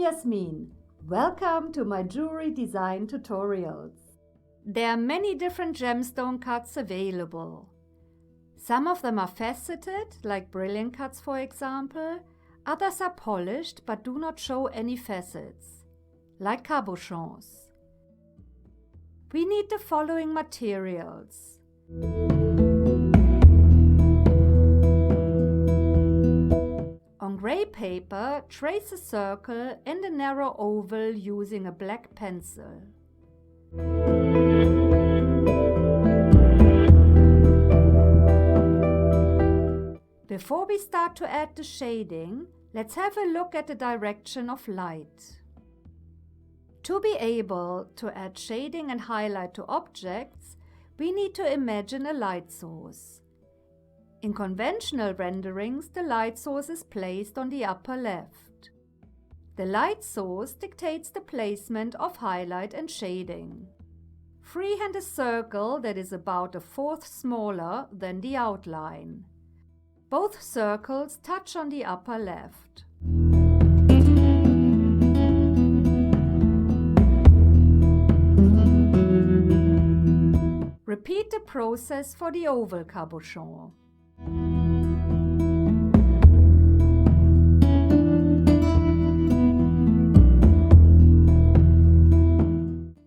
Yasmin. Welcome to my jewelry design tutorials. There are many different gemstone cuts available. Some of them are faceted, like brilliant cuts for example. Others are polished but do not show any facets, like cabochons. We need the following materials. On grey paper, trace a circle and a narrow oval using a black pencil. Before we start to add the shading, let's have a look at the direction of light. To be able to add shading and highlight to objects, we need to imagine a light source. In conventional renderings, the light source is placed on the upper left. The light source dictates the placement of highlight and shading. Freehand a circle that is about a fourth smaller than the outline. Both circles touch on the upper left. Repeat the process for the oval cabochon.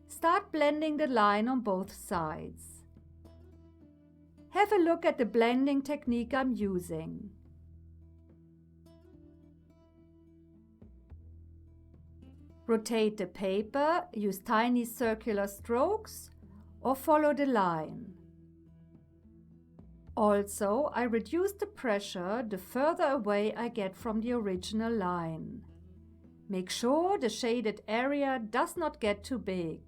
Start blending the line on both sides. Have a look at the blending technique I'm using. Rotate the paper, use tiny circular strokes, or follow the line. Also, I reduce the pressure the further away I get from the original line. Make sure the shaded area does not get too big.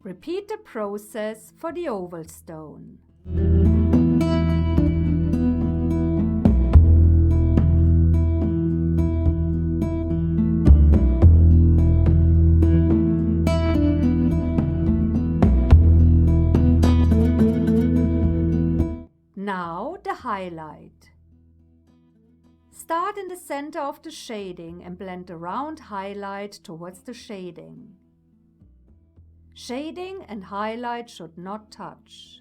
Repeat the process for the oval stone. Now the highlight. Start in the center of the shading and blend the round highlight towards the shading. Shading and highlight should not touch.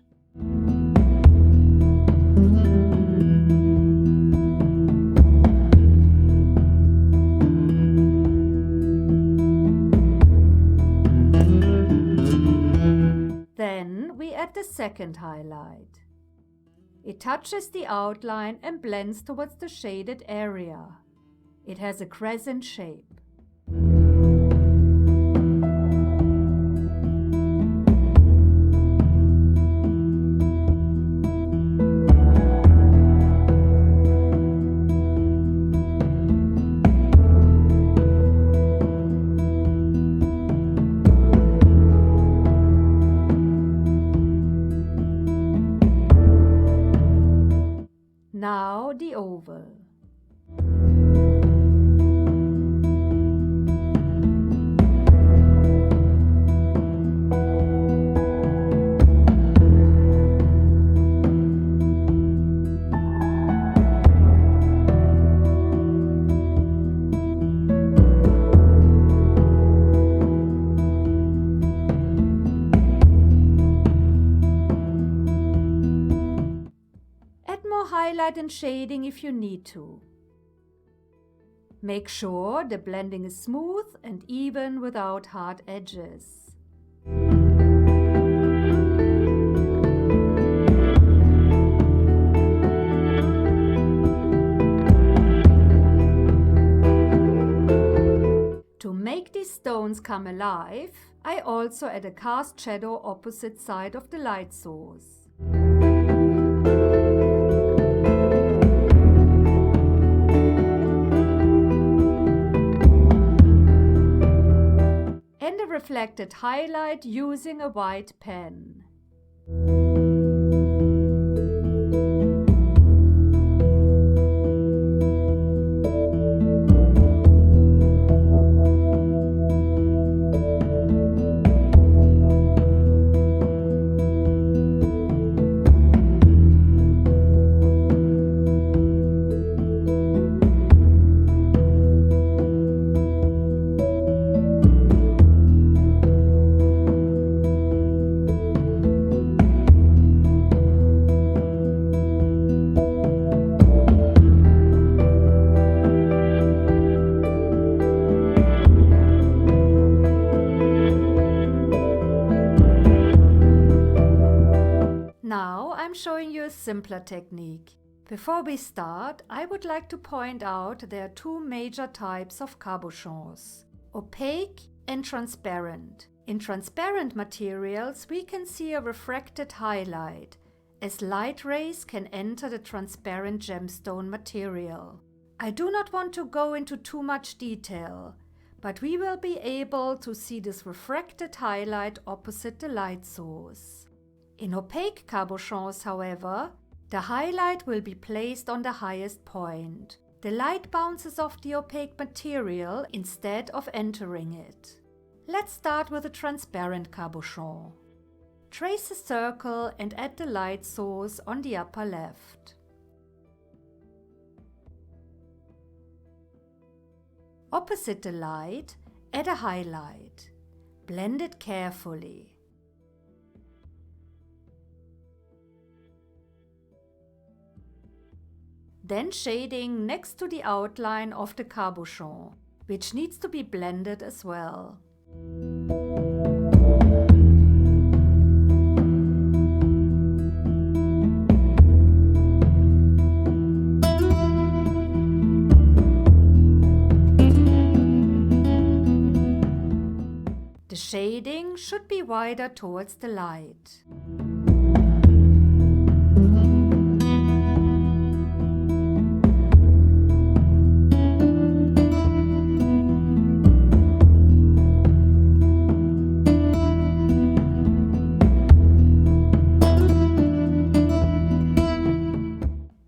Then we add the second highlight. It touches the outline and blends towards the shaded area. It has a crescent shape. Now the oval. Highlight and shading if you need to. Make sure the blending is smooth and even without hard edges. come alive, I also add a cast shadow opposite side of the light source. And a reflected highlight using a white pen. Now I'm showing you a simpler technique. Before we start, I would like to point out there are two major types of cabochons: opaque and transparent. In transparent materials, we can see a refracted highlight, as light rays can enter the transparent gemstone material. I do not want to go into too much detail, but we will be able to see this refracted highlight opposite the light source. In opaque cabochons, however, the highlight will be placed on the highest point. The light bounces off the opaque material instead of entering it. Let's start with a transparent cabochon. Trace a circle and add the light source on the upper left. Opposite the light, add a highlight. Blend it carefully. Then shading next to the outline of the cabochon, which needs to be blended as well. The shading should be wider towards the light.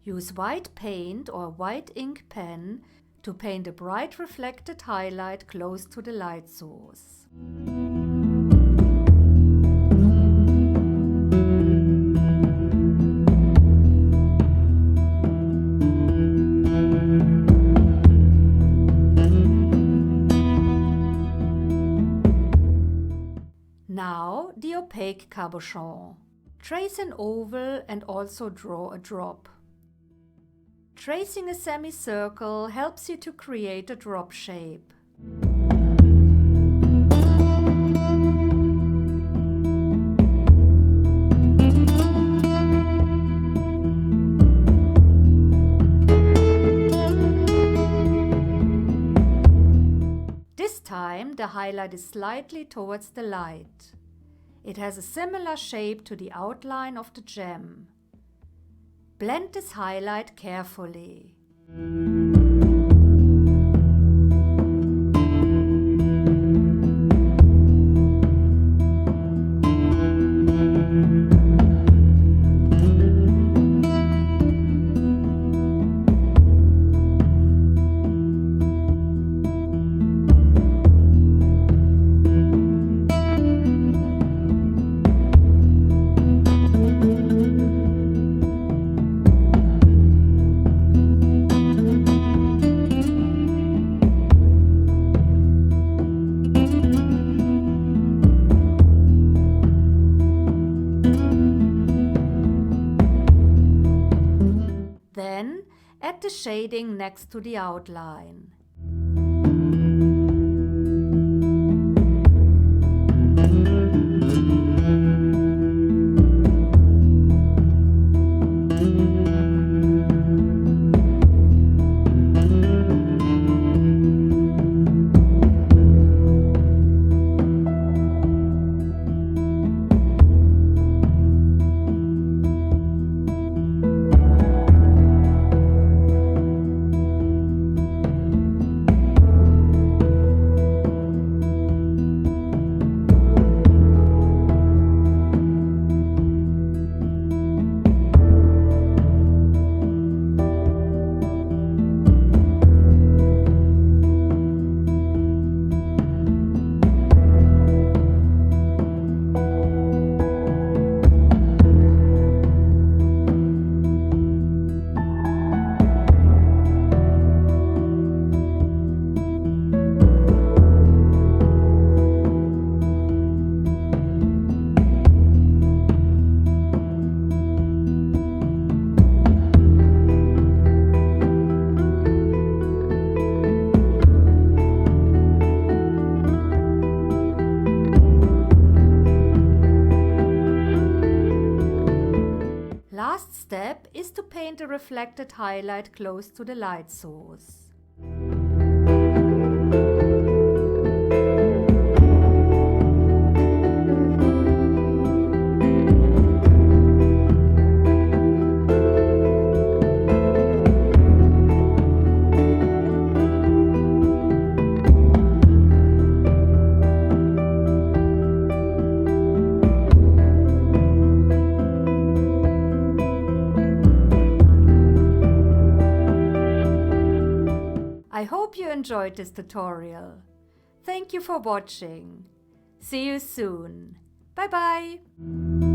Use white paint or white ink pen to paint a bright reflected highlight close to the light source. Now the opaque cabochon. Trace an oval and also draw a drop. Tracing a semicircle helps you to create a drop shape. This time the highlight is slightly towards the light. It has a similar shape to the outline of the gem. Blend this highlight carefully. Then add the shading next to the outline. last step is to paint a reflected highlight close to the light source. I hope you enjoyed this tutorial. Thank you for watching. See you soon. Bye bye.